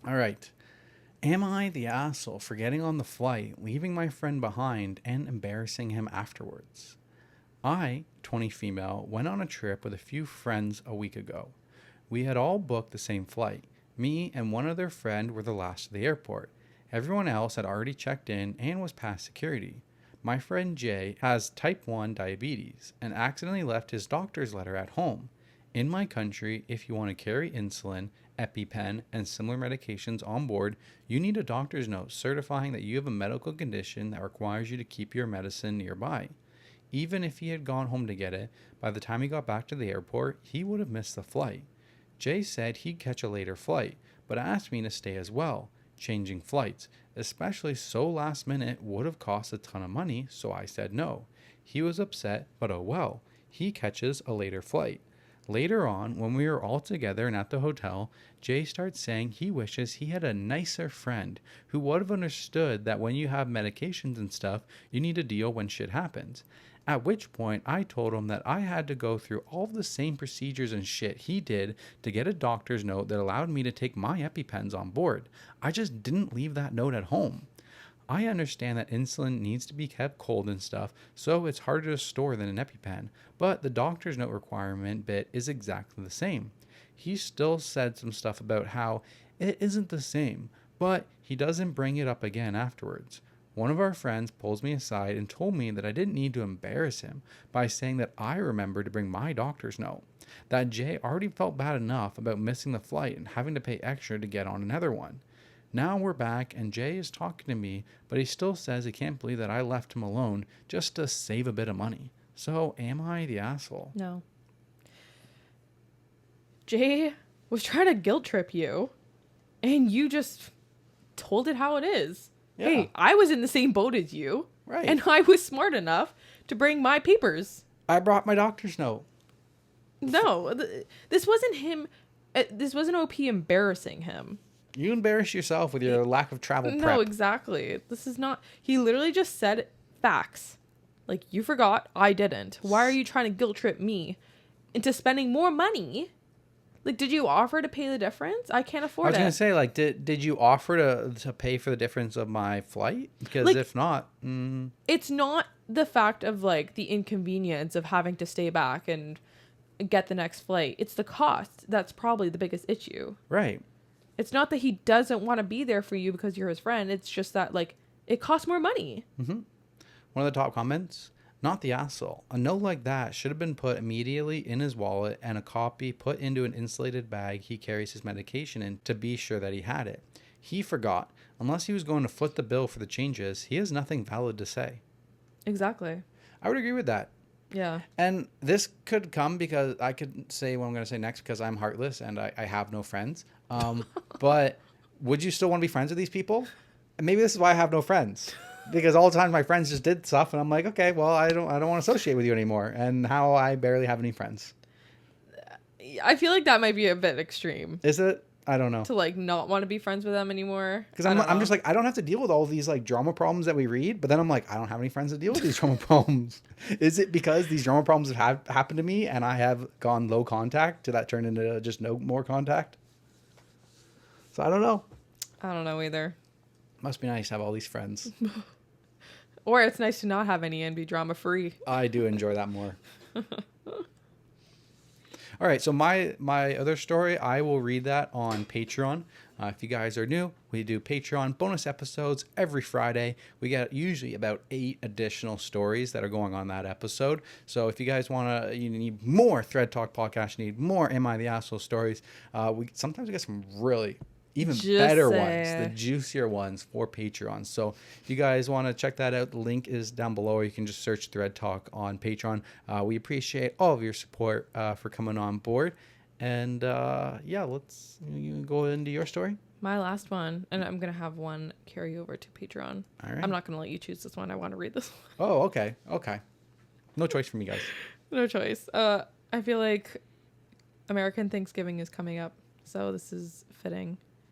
All right. Am I the asshole for getting on the flight, leaving my friend behind, and embarrassing him afterwards? I, 20 female, went on a trip with a few friends a week ago. We had all booked the same flight. Me and one other friend were the last to the airport. Everyone else had already checked in and was past security. My friend Jay has type 1 diabetes and accidentally left his doctor's letter at home. In my country, if you want to carry insulin, EpiPen, and similar medications on board, you need a doctor's note certifying that you have a medical condition that requires you to keep your medicine nearby. Even if he had gone home to get it, by the time he got back to the airport, he would have missed the flight. Jay said he'd catch a later flight, but asked me to stay as well. Changing flights, especially so last minute, would have cost a ton of money, so I said no. He was upset, but oh well, he catches a later flight. Later on, when we were all together and at the hotel, Jay starts saying he wishes he had a nicer friend who would have understood that when you have medications and stuff, you need to deal when shit happens. At which point, I told him that I had to go through all the same procedures and shit he did to get a doctor's note that allowed me to take my EpiPens on board. I just didn't leave that note at home. I understand that insulin needs to be kept cold and stuff, so it's harder to store than an EpiPen, but the doctor's note requirement bit is exactly the same. He still said some stuff about how it isn't the same, but he doesn't bring it up again afterwards. One of our friends pulls me aside and told me that I didn't need to embarrass him by saying that I remembered to bring my doctor's note, that Jay already felt bad enough about missing the flight and having to pay extra to get on another one. Now we're back and Jay is talking to me, but he still says he can't believe that I left him alone just to save a bit of money. So am I the asshole? No. Jay was trying to guilt trip you, and you just told it how it is. Yeah. Hey, I was in the same boat as you, Right. and I was smart enough to bring my papers. I brought my doctor's note. No, this wasn't him. This wasn't OP embarrassing him. You embarrass yourself with your lack of travel prep. No, exactly. This is not... He literally just said facts. Like, you forgot, I didn't. Why are you trying to guilt trip me into spending more money? Like, did you offer to pay the difference? I can't afford it. I was going to say, like, did you offer to pay for the difference of my flight? Because like, if not... It's not the fact of, like, the inconvenience of having to stay back and get the next flight. It's the cost. That's probably the biggest issue. Right. It's not that he doesn't want to be there for you because you're his friend. It's just that, like, it costs more money. Mm-hmm. One of the top comments, not the asshole. A note like that should have been put immediately in his wallet and a copy put into an insulated bag he carries his medication in to be sure that he had it. He forgot. Unless he was going to foot the bill for the changes, he has nothing valid to say. Exactly. I would agree with that. Yeah. And this could come because I could say what I'm going to say next because I'm heartless and I have no friends. But would you still want to be friends with these people? And maybe this is why I have no friends. Because all the time my friends just did stuff and I'm like, okay, well, I don't want to associate with you anymore. And now I barely have any friends. I feel like that might be a bit extreme. Is it? I don't know. To, like, not want to be friends with them anymore. Because I'm just like, I don't have to deal with all these, like, drama problems that we read. But then I'm like, I don't have any friends to deal with these drama problems. Is it because these drama problems have happened to me and I have gone low contact to that turn into just no more contact? So I don't know. I don't know either. Must be nice to have all these friends. Or it's nice to not have any and be drama free. I do enjoy that more. All right, so my other story, I will read that on Patreon. If you guys are new, we do Patreon bonus episodes every Friday. We get usually about 8 additional stories that are going on that episode. So if you guys you need more ThreadTalk Podcast, you need more Am I the Asshole stories, we sometimes get some really even better ones, the juicier ones for Patreon. So if you guys want to check that out, the link is down below, or you can just search Thread Talk on Patreon. We appreciate all of your support for coming on board. And yeah, let's you go into your story. My last one, and I'm going to have one carry over to Patreon. All right. I'm not going to let you choose this one. I want to read this one. Oh, okay. Okay. No choice for me, guys. No choice. I feel like American Thanksgiving is coming up, so this is fitting.